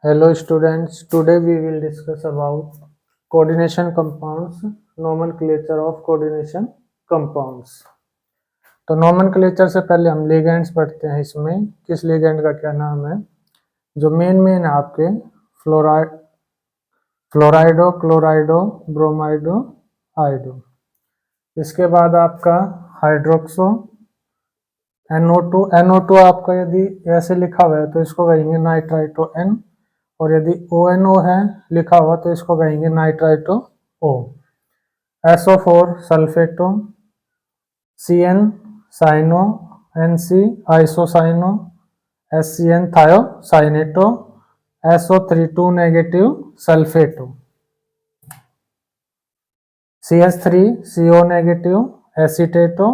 Hello students, today we will discuss about coordination compounds, nomenclature of coordination compounds। तो nomenclature से पहले हम ligands पढ़ते हैं। इसमें किस लिगेंड का क्या नाम है। जो मेन है आपके फ्लोराइडो, क्लोराइडो, ब्रोमाइडो, आइडो। इसके बाद आपका हाइड्रोक्सो, NO2 आपका यदि ऐसे लिखा हुआ है तो इसको कहेंगे नाइट्राइटो N, और यदि ONO है लिखा हुआ तो इसको कहेंगे nitrito O। SO4 sulphato, CN cyano, NC isocyano, SCN thiocyanato, SO3 2 negative sulphato, CH3 CO negative acetato,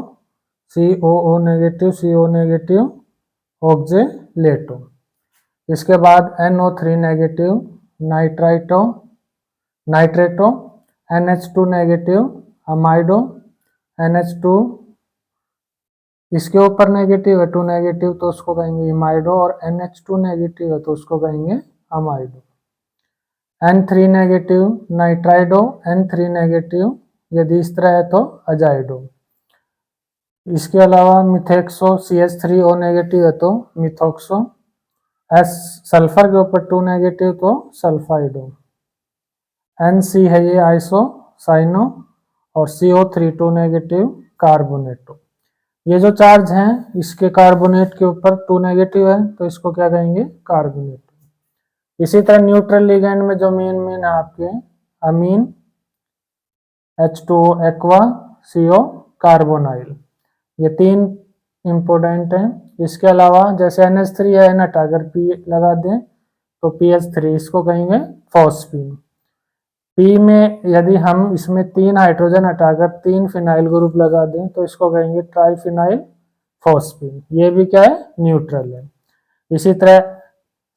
COO negative oxalato. इसके बाद NO3 negative नाइट्रेटो, NH2 negative amido, NH2 इसके ऊपर नेगेटिव है 2 नेगेटिव तो उसको कहेंगे इमाइडो, और NH2 नेगेटिव है तो उसको कहेंगे amido. N3 negative नाइट्राइडो, N3 negative यदि इस तरह है तो अजाइडो। इसके अलावा मिथेक्सो, CH3O नेगेटिव है तो मिथोक्सो, सल्फर के ऊपर 2 नेगेटिव तो सल्फाइडो। NC है ये आइसोसाइनो, और CO3 2 नेगेटिव कार्बोनेटो। ये जो चार्ज हैं इसके कार्बोनेट के ऊपर 2 नेगेटिव है तो इसको क्या कहेंगे कार्बोनेटो। इसी तरह न्यूट्रल लिगेंड में जो मेन है आपके अमीन, H2O एक्वा, CO कार्बोनाइल, ये 3 इंपोर्टेंट हैं। इसके अलावा जैसे NH3 है न हटाकर P लगा दें तो PH3 इसको कहेंगे फॉस्फीन। P में यदि हम इसमें 3 हाइड्रोजन हटाकर 3 फिनाइल ग्रुप लगा दें तो इसको कहेंगे ट्राइफिनाइल फॉस्फीन। ये भी क्या है न्यूट्रल है। इसी तरह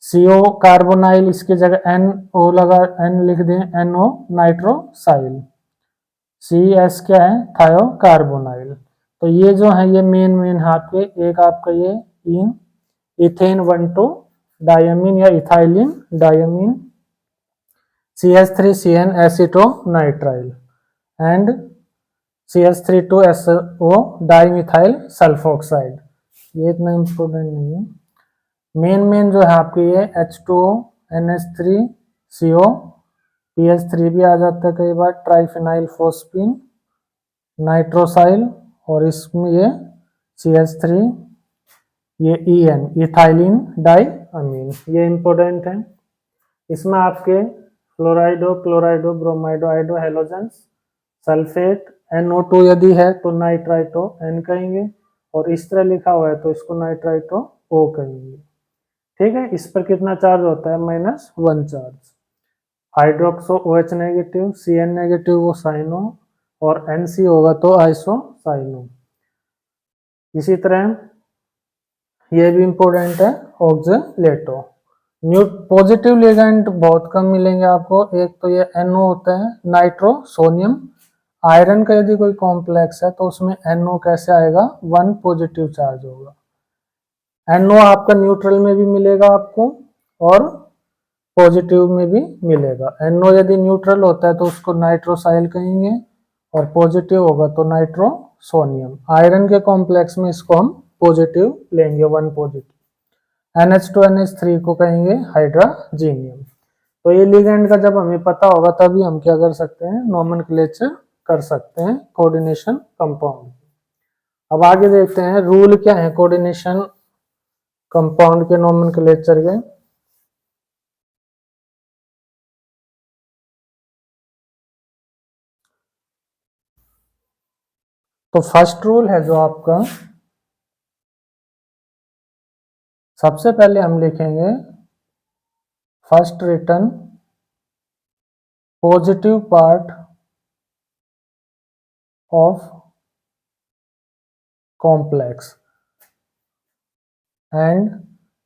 CO कार्बोनाइल, इसकी जगह N लिख दें NO नाइट्रोसाइल, CS क्या है थायो कार्बोनाइल। तो ये जो है ये मेन आपके एक आपका ये इथेन 1,2 डायमीन या ethylene diamine, CH3CN acetonitrile and CH3 2SO dimethyl sulphoxide. ये इतना इंपोर्टेंट नहीं है। मेन जो है आपके ये H2O, NH3CO, PH3 भी आ जाता है कई बार, ट्राइफिनाइल फोस्फीन, नाइट्रोसाइल, और इसमें ये CH3, ये EN इथाइलिन डाइअमीन, ये इंपोर्टेंट है। इसमें आपके फ्लोराइडो, क्लोराइडो, ब्रोमाइडो, आइडो, हेलोजेंस, सल्फेट, NO2 यदि है तो नाइट्राइटो N कहेंगे, और इस तरह लिखा हुआ है तो इसको नाइट्राइटो O कहेंगे। ठीक है, इस पर कितना चार्ज होता है -1 charge. Hydroxo OH negative, CN negative वो साइनो, और NC होगा तो आइसोसाइनो। इसी तरह ये भी इंपोर्टेंट है ऑक्जेलेटो। पॉजिटिव लिगेंड बहुत कम मिलेंगे आपको। एक तो ये NO होता है नाइट्रो सोनियम, आयरन का यदि कोई कॉम्प्लेक्स है तो उसमें NO कैसे आएगा 1 पॉजिटिव चार्ज होगा। NO आपका न्यूट्रल में भी मिलेगा आपको और पॉजिटिव में भी मिलेगा। NO यदि न्यूट्रल होता है तो उसको नाइट्रोसाइल कहेंगे, और पॉजिटिव होगा तो नाइट्रोसोनियम। आयरन के कॉम्प्लेक्स में इसको हम पॉजिटिव लेंगे 1 पॉजिटिव। NH2 NH3 को कहेंगे हाइड्रोजीनियम। तो ये लिगेंड का जब हमें पता होगा तभी हम क्या कर सकते हैं नोमेनक्लेचर कर सकते हैं कोऑर्डिनेशन कंपाउंड। अब आगे देखते हैं रूल क्या है कोऑर्डिनेशन कंपाउंड के नोमेनक्लेचर के। तो फर्स्ट रूल है जो आपका, सबसे पहले हम लिखेंगे first return positive part of complex and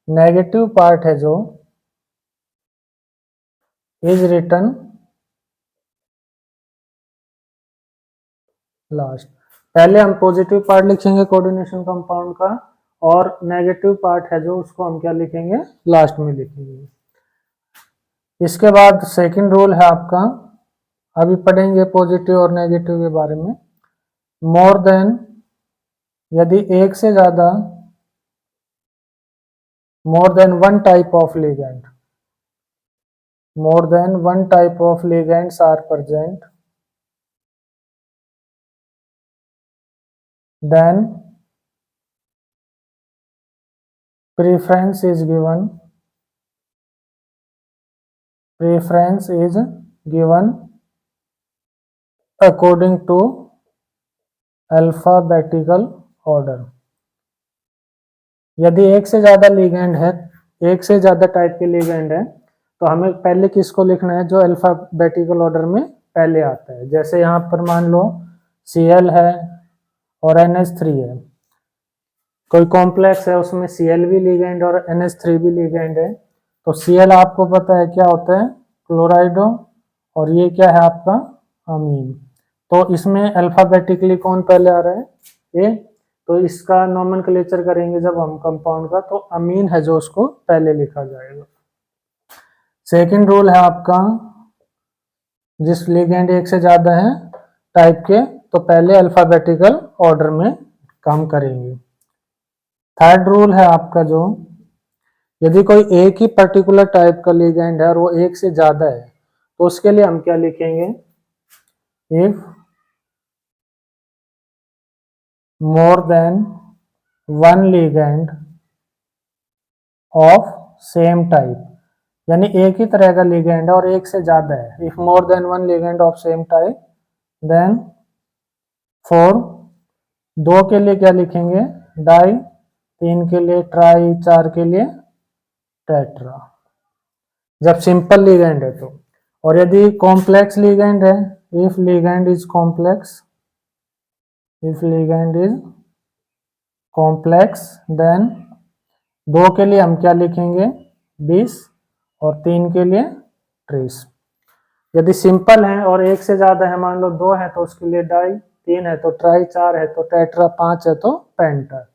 negative part है जो इज रिटर्न लास्ट। पहले हम पॉजिटिव पार्ट लिखेंगे कोऑर्डिनेशन कंपाउंड का, और नेगेटिव पार्ट है जो उसको हम क्या लिखेंगे लास्ट में लिखेंगे। इसके बाद सेकंड रूल है आपका, अभी पढ़ेंगे पॉजिटिव और नेगेटिव के बारे में। मोर देन, यदि एक से ज्यादा, more than one type of ligand, more than one type of ligands are present, then preference is given according to alphabetical order। यदि एक से ज्यादा लिगेंड है, एक से ज्यादा टाइप के लिगेंड है, तो हमें पहले किसको लिखना है, जो अल्फाबेटिकल ऑर्डर में पहले आता है। जैसे यहाँ पर मान लो Cl है और NH3 है, कोई कॉम्प्लेक्स है उसमें Cl भी लिगेंड और NH3 भी लिगेंड है, तो Cl आपको पता है क्या होता है, क्लोराइडो, और ये क्या है आपका अमीन। तो इसमें अल्फाबेटिकली कौन पहले आ रहा है, ए, तो इसका नोमेनक्लेचर करेंगे जब हम कंपाउंड का, तो अमीन है जो उसको पहले लिखा जाएगा। सेकंड रूल है आपका, जिस लिगेंड एक से ज्यादा है टाइप के, तो पहले अल्फाबेटिकल ऑर्डर में काम करेंगे। थर्ड रूल है आपका, जो यदि कोई एक ही पर्टिकुलर टाइप का लिगेंड है और वो एक से ज्यादा है, तो उसके लिए हम क्या लिखेंगे, if more than one ligand of same type, यानी एक ही तरह का लिगेंड है और एक से ज्यादा है। If more than one ligand of same type, then for दो के लिए क्या लिखेंगे, डाई, तीन के लिए ट्राई, चार के लिए टेट्रा, जब सिंपल लिगेंड है तो। और यदि कॉम्प्लेक्स लिगेंड है, if ligand is complex, if ligand is complex, then दो के लिए हम क्या लिखेंगे, 20, और तीन के लिए 30। यदि सिंपल है और एक से ज्यादा है, मान लो दो है तो उसके लिए डाई, तीन है तो ट्राई, चार है तो टेट्रा, पांच है तो पेंटा।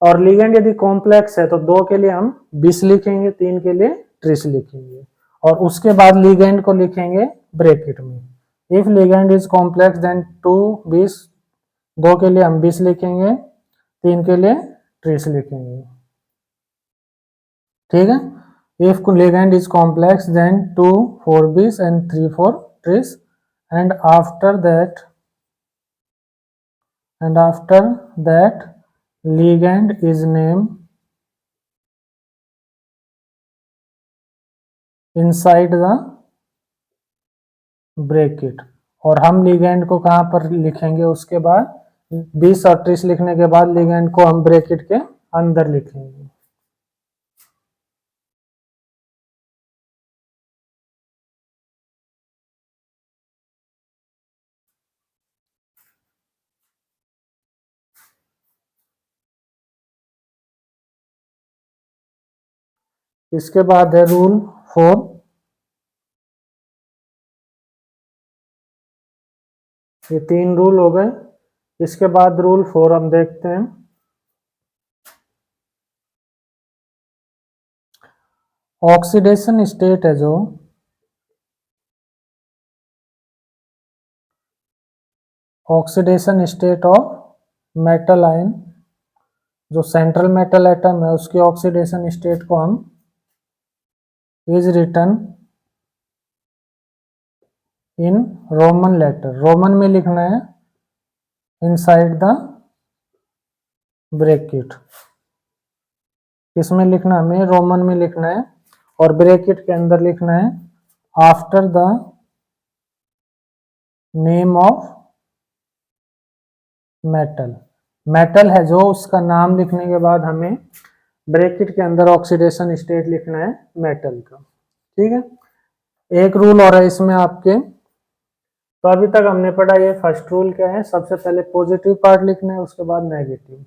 और लिगेंड यदि कॉम्प्लेक्स है तो दो के लिए हम 20 लिखेंगे, तीन के लिए 30 लिखेंगे, और उसके बाद लिगेंड को लिखेंगे ब्रैकेट में। If ligand is complex then 2 20, दो के लिए हम 20 लिखेंगे, तीन के लिए 30 लिखेंगे, ठीक है। If ligand is complex then 2 4 20 and 3 4 30, and after that ligand is named inside the bracket। और हम लिगेंड को कहां पर लिखेंगे, उसके बाद 20 और 30 लिखने के बाद लिगेंड को हम ब्रैकेट के अंदर लिखेंगे। इसके बाद है रूल 4। ये तीन रूल हो गए। इसके बाद रूल 4 हम देखते हैं। ऑक्सीडेशन स्टेट है जो oxidation state of metal ion, जो सेंट्रल मेटल एटम है उसकी ऑक्सीडेशन स्टेट को हम is written in Roman letter, Roman में लिखना है, इनसाइड द ब्रैकेट। किसमें लिखना, हमें रोमन में लिखना है, और ब्रैकेट के अंदर लिखना है after the name of metal. Metal है जो, उसका नाम लिखने के बाद हमें ब्रैकेट के अंदर ऑक्सीडेशन स्टेट लिखना है मेटल का, ठीक है। एक रूल और है इसमें आपके। तो अभी तक हमने पढ़ा, ये फर्स्ट रूल क्या है, सबसे पहले पॉजिटिव पार्ट लिखना है, उसके बाद नेगेटिव।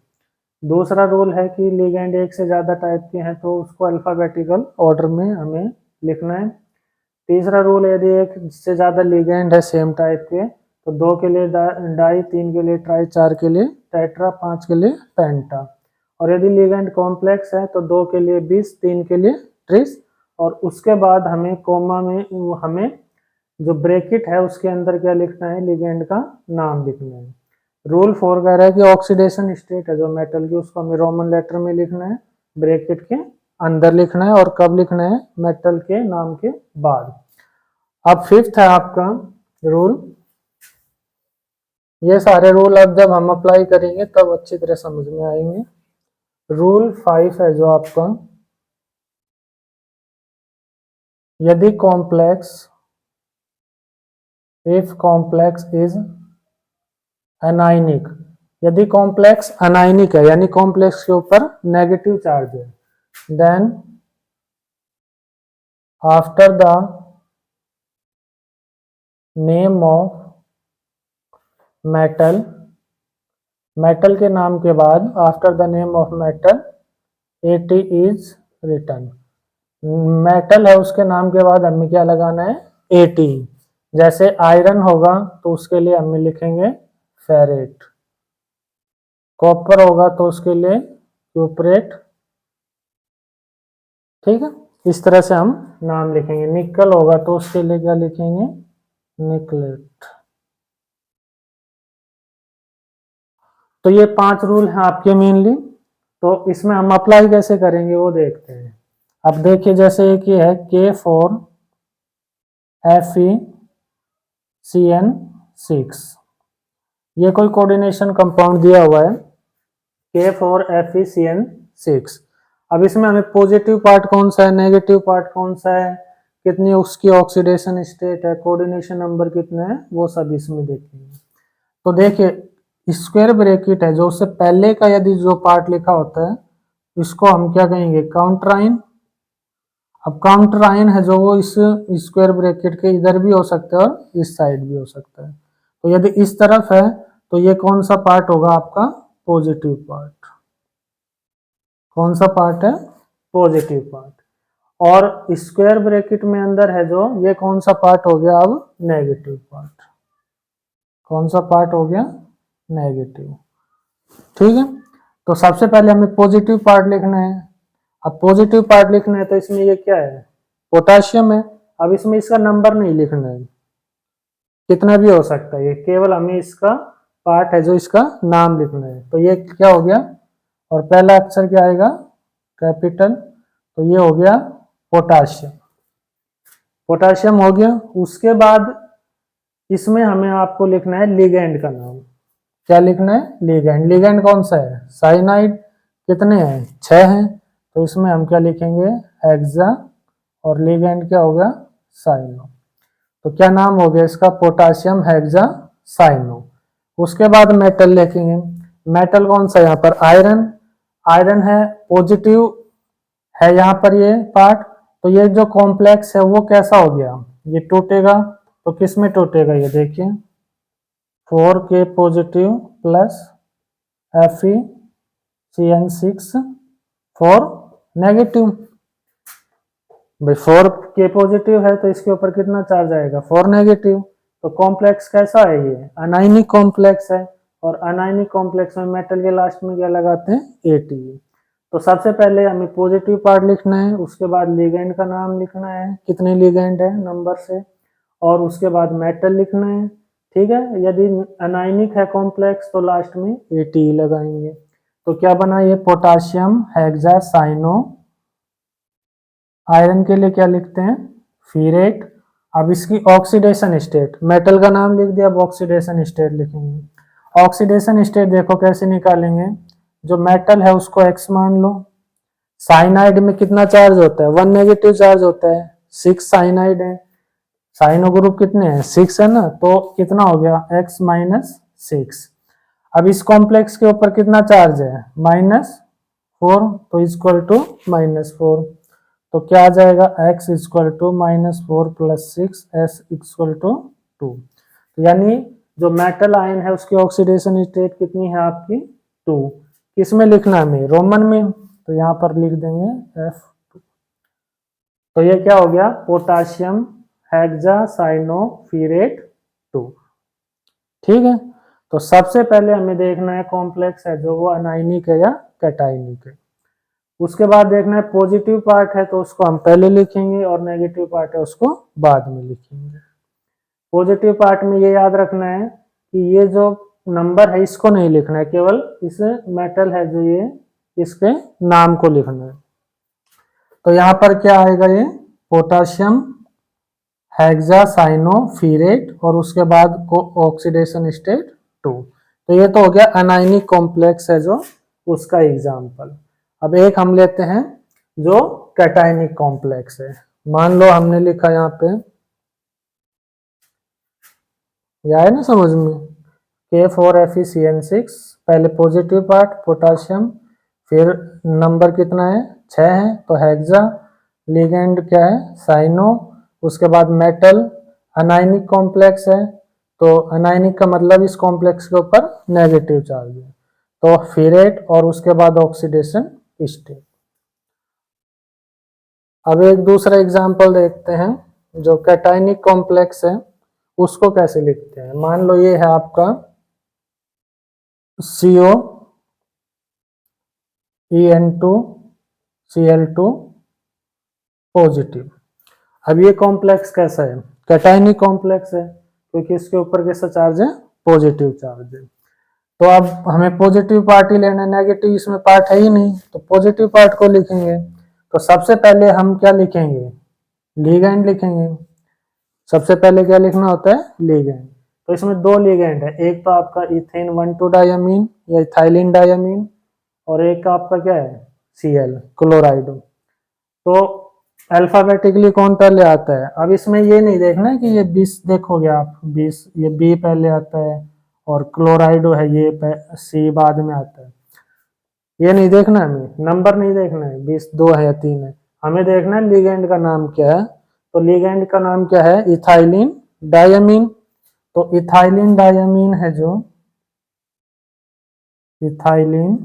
दूसरा रूल है कि लिगेंड एक से ज्यादा टाइप के हैं तो उसको अल्फाबेटिकल ऑर्डर में हमें लिखना है। तीसरा रूल, यदि एक से ज्यादा लिगेंड है सेम टाइप के, तो दो के लिए डाई, तीन के लिए ट्राई, चार के लिए टेट्रा, पांच के लिए पेंटा। और यदि लिगेंड कॉम्प्लेक्स है तो दो के लिए 20, तीन के लिए 30, और उसके बाद हमें कोमा में हमें जो ब्रैकेट है उसके अंदर क्या लिखना है, लिगेंड का नाम लिखना है। रूल 4 कह रहा है कि ऑक्सीडेशन स्टेट है जो मेटल की उसको हमें रोमन लेटर में लिखना है, ब्रैकेट के अंदर लिखना है, और कब लिखना है, मेटल के नाम के बाद। अब फिफ्थ है आपका रूल। ये सारे रूल अब जब हम अप्लाई करेंगे तब अच्छी तरह समझ में आएंगे। रूल 5 है जो आपका, यदि complex, if complex is anionic, यदि कॉम्प्लेक्स अनायनिक है यानी कॉम्प्लेक्स के ऊपर नेगेटिव चार्ज है, then after the name of metal, metal के नाम के बाद after the name of metal ate is written. Metal है उसके नाम के बाद हमें क्या लगाना है, एटी। जैसे आयरन होगा तो उसके लिए हमें लिखेंगे फेरेट, कॉपर होगा तो उसके लिए क्यूपरेट, ठीक है। इस तरह से हम नाम लिखेंगे। निकल होगा तो उसके लिए क्या लिखेंगे, निकलेट। तो ये 5 रूल हैं आपके मेनली। तो इसमें हम अप्लाई कैसे करेंगे वो देखते हैं। अब देखिए जैसे एक ये है K4FeCN6, ये कोई कोऑर्डिनेशन कंपाउंड दिया हुआ है K4FeCN6। अब इसमें हमें पॉजिटिव पार्ट कौन सा है, नेगेटिव पार्ट कौन सा है, कितनी उसकी ऑक्सीडेशन स्टेट है, कोऑर्डिनेशन नंबर कितने हैं, वो सब इसमें देखेंगे। तो देखिए स्क्वायर ब्रैकेट है जो उससे पहले का यदि जो पार्ट लिखा होता है इसको हम क्या कहेंगे, काउंटराइन। अब काउंटराइन है जो वो इस स्क्वायर ब्रैकेट के इधर भी हो सकता है और इस साइड भी हो सकता है। तो यदि इस तरफ है तो ये कौन सा पार्ट होगा आपका, पॉजिटिव पार्ट। कौन सा पार्ट है, पॉजिटिव पार्ट। और स्क्वायर ब्रैकेट में अंदर है जो ये कौन सा पार्ट हो गया, अब नेगेटिव पार्ट। कौन सा पार्ट हो गया, नेगेटिव, ठीक है। तो सबसे पहले हमें पॉजिटिव पार्ट लिखना है। अब पॉजिटिव पार्ट लिखना है तो इसमें ये क्या है, पोटाशियम है। अब इसमें इसका नंबर नहीं लिखना है, कितना भी हो सकता है, ये केवल हमें इसका पार्ट है जो इसका नाम लिखना है। तो ये क्या हो गया, और पहला अक्षर क्या आएगा, कैपिटल, तो ये हो गया पोटाशियम। पोटाशियम हो गया। उसके बाद इसमें हमें आपको लिखना है लिगेंड का नाम। क्या लिखना है, लिगेंड। लिगेंड कौन सा है, साइनाइड। कितने हैं, 6 हैं। तो इसमें हम क्या लिखेंगे, हेक्सा, और लिगेंड क्या होगा, साइनो। तो क्या नाम हो गया इसका, पोटाशियम हेक्सा साइनो। उसके बाद मेटल लिखेंगे। मेटल कौन सा, यहाँ पर आयरन। आयरन है, पॉजिटिव है यहाँ पर ये पार्ट। तो ये जो कॉम्प्लेक्स है वो कैसा हो गया, ये टूटेगा। तो किस में टूटेगा, ये देखिए 4K positive plus FeCN6 4 negative. भाई 4K पॉजिटिव है तो इसके ऊपर कितना चार्ज आएगा, 4 नेगेटिव। तो कॉम्प्लेक्स कैसा है, ये अनायनिक कॉम्प्लेक्स है। और अनायनिक कॉम्प्लेक्स में मेटल के लास्ट में क्या लगाते हैं, AT। तो सबसे पहले हमें पॉजिटिव पार्ट लिखना है, उसके बाद लिगेंड का नाम लिखना है, कितने लिगेंड है नंबर से, और उसके बाद मेटल लिखना है, ठीक है। यदि अनायनिक है कॉम्प्लेक्स तो लास्ट में AT लगाएंगे। तो क्या बना ये, पोटाशियम हेक्सासाइनो। आयरन के लिए क्या लिखते हैं, फीरेट। अब इसकी ऑक्सीडेशन स्टेट, मेटल का नाम लिख दिया, अब ऑक्सीडेशन स्टेट लिखेंगे। ऑक्सीडेशन स्टेट देखो कैसे निकालेंगे, जो मेटल है उसको X मान लो। साइनाइड में कितना चार्ज होता है, 1 नेगेटिव चार्ज होता है, 6 साइनाइड है। साइनो ग्रुप कितने हैं, 6 है ना, तो कितना हो गया, X माइनस 6। अब इस कॉम्प्लेक्स के ऊपर कितना चार्ज है, -4, तो इक्वल टू -4। तो क्या आ जाएगा, x equal to -4 plus 6, s equal to 2। तो यानी जो मेटल आयन है उसकी ऑक्सीडेशन स्टेट कितनी है आपकी, 2। किसमें लिखना है हमें, रोमन में। तो यहाँ पर लिख देंगे F2। तो ये क्या हो गया, पोटाशियम हेक्सासाइनोफिरेट 2, ठीक है। तो सबसे पहले हमें देखना है कॉम्प्लेक्स है जो वो अनायनिक है या कैटायनिक है। उसके बाद देखना है पॉजिटिव पार्ट है तो उसको हम पहले लिखेंगे और नेगेटिव पार्ट है उसको बाद में लिखेंगे। पॉजिटिव पार्ट में ये याद रखना है कि ये जो नंबर है इसको नहीं लिखना है, केवल इस मेटल है जो ये इसके नाम को लिखना है। तो यहाँ पर क्या आएगा, ये पोटाशियम हेक्सासाइनोफिरेट और उसके बाद ऑक्सीडेशन स्टेट 2। तो ये तो हो गया अनायनिक कॉम्प्लेक्स है जो उसका एग्जाम्पल। अब एक हम लेते हैं जो कैटायनिक कॉम्प्लेक्स है। मान लो हमने लिखा यहाँ पे, यह है ना समझ में, K4FeCN6, पहले पॉजिटिव पार्ट पोटाशियम, फिर नंबर कितना है 6 है तो हेक्सा, लिगेंड क्या है साइनो, उसके बाद मेटल, अनायनिक कॉम्प्लेक्स है तो अनायनिक का मतलब इस कॉम्प्लेक्स के ऊपर नेगेटिव चार्ज है तो फिरेट और उसके बाद ऑक्सीडेशन स्टेट। अब एक दूसरा एग्जांपल देखते हैं जो कैटायनिक कॉम्प्लेक्स है उसको कैसे लिखते हैं। मान लो ये है आपका CO En2Cl2 पॉजिटिव। अब ये कॉम्प्लेक्स कैसा है, कैटायनिक कॉम्प्लेक्स है क्योंकि इसके ऊपर कैसा चार्ज है, पॉजिटिव चार्ज है। तो अब हमें पॉजिटिव पार्ट ही लेना है, नेगेटिव इसमें पार्ट है ही नहीं तो पॉजिटिव पार्ट को लिखेंगे। तो सबसे पहले हम क्या लिखेंगे, लिगेंड लिखेंगे। सबसे पहले क्या लिखना होता है, लिगेंड। तो इसमें दो लिगेंड है, एक तो आपका इथेन 1,2 डायमीन या इथाइलिन डायमीन और एक का आपका क्या है Cl क्लोराइड। तो अल्फाबेटिकली कौन पहले आता है। अब इसमें ये नहीं देखना है कि ये 20 देखोगे आप 20 ये बी पहले आता है और क्लोराइडो है ये सी बाद में आता है, ये नहीं देखना है, हमें नंबर नहीं देखना है 20 2 है या 3 है, हमें देखना है लिगेंड का नाम क्या है। तो लिगेंड का नाम क्या है, इथाइलिन डायमीन। तो इथाइलिन डायमीन है जो इथाइलिन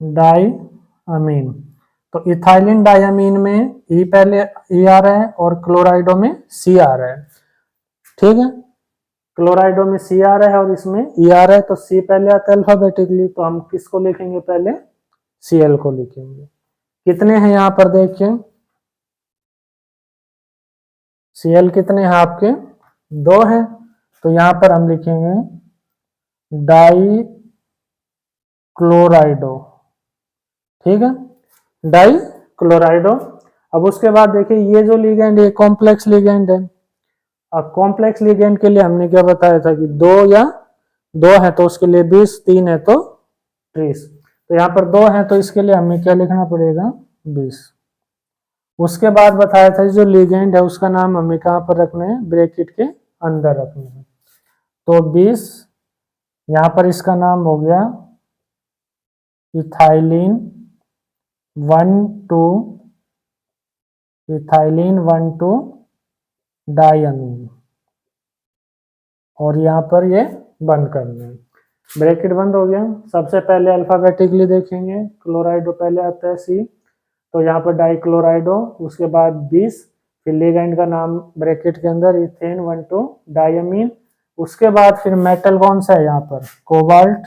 डायमीन, तो इथाइलिन डायमीन में ई पहले ई आ रहा है और क्लोराइडो में सी आ रहा है। ठीक है, क्लोराइडो में सी आ रहा है और इसमें ई आ रहा है तो सी पहले आता है अल्फाबेटिकली, तो हम किसको लिखेंगे पहले, Cl को लिखेंगे। कितने हैं यहाँ पर देखिए, Cl कितने हैं आपके, 2 हैं। तो यहाँ पर हम लिखेंगे डाई क्लोराइडो। ठीक है, डाई क्लोराइडो। अब उसके बाद देखिए ये जो लिगेंड है कॉम्प्लेक्स लिगेंड है। अब कॉम्प्लेक्स लिगेंड के लिए हमने क्या बताया था कि 2 है तो उसके लिए 20, 3 है तो 30। तो यहाँ पर 2 है तो इसके लिए हमें क्या लिखना पड़ेगा 20। उसके बाद बताया था जो लिगेंड है उसका नाम हमें कहाँ पर रखना है, ब्रैकेट के अंदर रखना है। तो 20 यहाँ पर इसका नाम हो गया इथाइलिन 1,2 इथाइलिन 1,2 डायमीन और यहाँ पर ये बंद करना है, ब्रैकेट बंद हो गया। सबसे पहले अल्फाबेटिकली देखेंगे, क्लोराइडो पहले आता है सी, तो यहाँ पर डाइक्लोराइडो, उसके बाद 20, फिर लिगेंड का नाम ब्रैकेट के अंदर इथेन 1,2 डायमीन। उसके बाद फिर मेटल कौन सा है यहाँ पर, कोबाल्ट।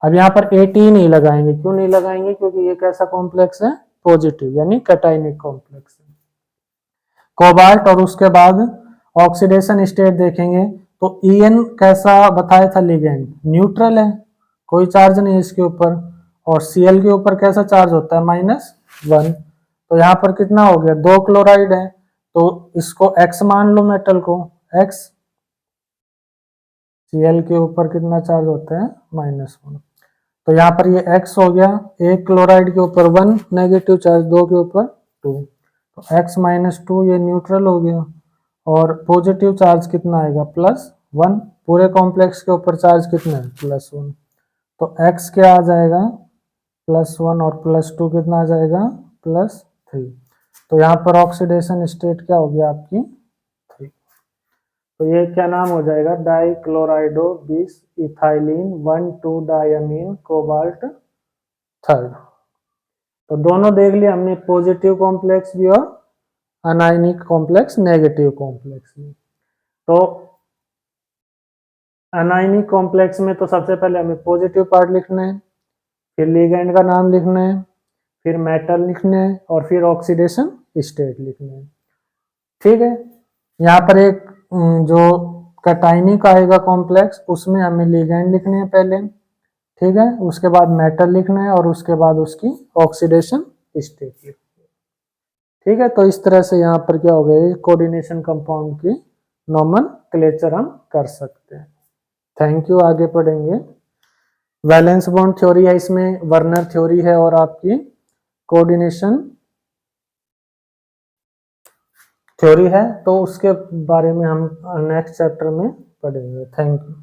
अब यहाँ पर 18 नहीं लगाएंगे, क्यों नहीं लगाएंगे, क्योंकि ये कैसा कॉम्प्लेक्स है, पॉजिटिव यानी कैटायनिक कॉम्प्लेक्स है कोबाल्ट। और उसके बाद ऑक्सीडेशन स्टेट देखेंगे तो En कैसा बताया था लिगेंड, न्यूट्रल है, कोई चार्ज नहीं है इसके ऊपर, और Cl के ऊपर कैसा चार्ज होता है -1। तो यहाँ पर कितना हो गया, 2 क्लोराइड है तो इसको X मान लो, मेटल को X, Cl के ऊपर कितना चार्ज होता है -1। तो यहाँ पर ये X हो गया, एक क्लोराइड के ऊपर 1 नेगेटिव चार्ज, 2 के ऊपर 2, तो X -2 ये न्यूट्रल हो गया और पॉजिटिव चार्ज कितना आएगा +1, पूरे कॉम्प्लेक्स के ऊपर चार्ज कितना है +1। तो X क्या आ जाएगा +1 और +2 कितना आ जाएगा +3। तो यहाँ पर ऑक्सीडेशन स्टेट क्या हो गया आपकी 3। तो ये क्या नाम हो जाएगा, डाइक्लोराइडो 20 इथाइलिन 1,2 डायमीन कोबाल्ट 3। तो दोनों देख लिया हमने, पॉजिटिव कॉम्प्लेक्स भी और अनायनिक कॉम्प्लेक्स नेगेटिव कॉम्प्लेक्स भी। तो अनायनिक कॉम्प्लेक्स में तो सबसे पहले हमें पॉजिटिव पार्ट लिखना है, फिर लिगेंड का नाम लिखना है, फिर मेटल लिखना है और फिर ऑक्सीडेशन स्टेट लिखना है। ठीक है, यहाँ पर एक जो कैटायनिक आएगा कॉम्प्लेक्स, उसमें हमें लिगेंड लिखने हैं पहले, ठीक है, उसके बाद मेटल लिखना है और उसके बाद उसकी ऑक्सीडेशन स्टेट लिखनी है। ठीक है, तो इस तरह से यहाँ पर क्या हो गया, कोऑर्डिनेशन कंपाउंड की नोमेनक्लेचर हम कर सकते हैं। थैंक यू, आगे पढ़ेंगे। वैलेंस बॉन्ड थ्योरी है, इसमें वर्नर थ्योरी है और आपकी कोऑर्डिनेशन थ्योरी है, तो उसके बारे में हम नेक्स्ट चैप्टर में पढ़ेंगे। Thank you.